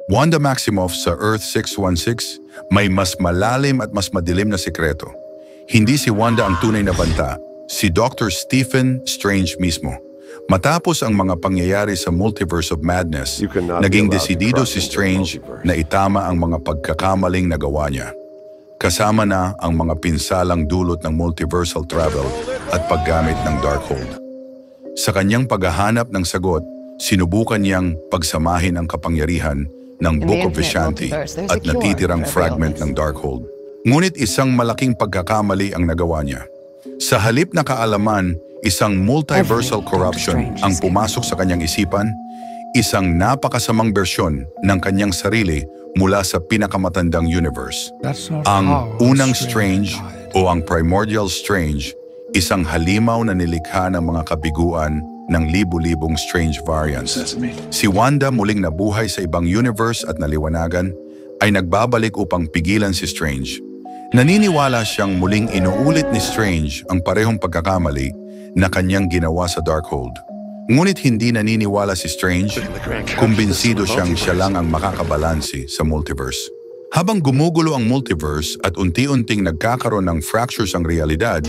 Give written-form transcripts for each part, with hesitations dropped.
Wanda Maximoff sa Earth 616 may mas malalim at mas madilim na sikreto. Hindi si Wanda ang tunay na banta, si Dr. Stephen Strange mismo. Matapos ang mga pangyayari sa Multiverse of Madness, naging desidido si Strange na itama ang mga pagkakamaling nagawa niya. Kasama na ang mga pinsalang dulot ng multiversal travel at paggamit ng Darkhold. Sa kanyang paghahanap ng sagot, sinubukan niyang pagsamahin ang kapangyarihan ng Book of Vishanti at natitirang fragment ng Darkhold. Ngunit isang malaking pagkakamali ang nagawa niya. Sa halip na kaalaman, isang multiversal corruption ang pumasok sa kanyang isipan, isang napakasamang bersyon ng kanyang sarili mula sa pinakamatandang universe. Ang unang Strange o ang Primordial Strange, isang halimaw na nilikha ng mga kabiguan ng libu-libong strange variants. Si Wanda muling nabuhay sa ibang universe at naliwanagan ay nagbabalik upang pigilan si Strange. Naniniwala siyang muling inuulit ni Strange ang parehong pagkakamali na kanyang ginawa sa Darkhold. Ngunit hindi naniniwala si Strange, kumbinsido siyang siya lang ang makakabalansi sa multiverse. Habang gumugulo ang multiverse at unti-unting nagkakaroon ng fractures ang realidad,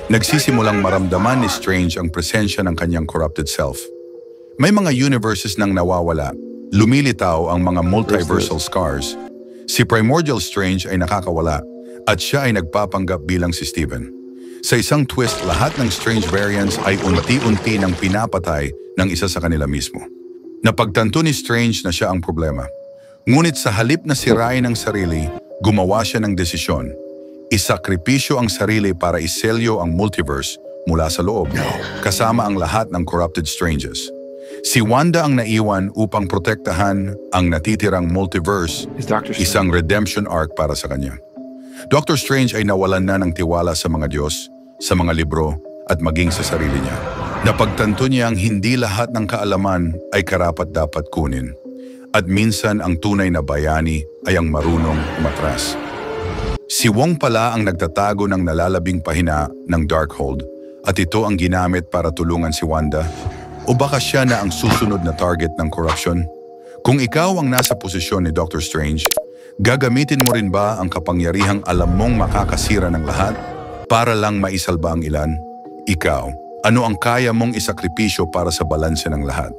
nagsisimulang maramdaman ni Strange ang presensya ng kanyang corrupted self. May mga universes nang nawawala, lumilitaw ang mga multiversal scars. Si Primordial Strange ay nakakawala at siya ay nagpapanggap bilang si Steven. Sa isang twist, lahat ng strange variants ay unti-unti nang pinapatay ng isa sa kanila mismo. Napagtanto ni Strange na siya ang problema. Ngunit sa halip na sirain ang sarili, gumawa siya ng desisyon. Isakripisyo ang sarili para iselyo ang multiverse mula sa loob, kasama ang lahat ng corrupted Stranges. Si Wanda ang naiwan upang protektahan ang natitirang multiverse, isang redemption arc para sa kanya. Dr. Strange ay nawalan na ng tiwala sa mga Diyos, sa mga libro at maging sa sarili niya. Napagtanto niya ang hindi lahat ng kaalaman ay karapat-dapat kunin. At minsan ang tunay na bayani ay ang marunong umatras. Si Wong pala ang nagtatago ng nalalabing pahina ng Darkhold at ito ang ginamit para tulungan si Wanda? O baka siya na ang susunod na target ng corruption? Kung ikaw ang nasa posisyon ni Dr. Strange, gagamitin mo rin ba ang kapangyarihang alam mong makakasira ng lahat para lang maisalba ang ilan? Ikaw, ano ang kaya mong isakripisyo para sa balanse ng lahat?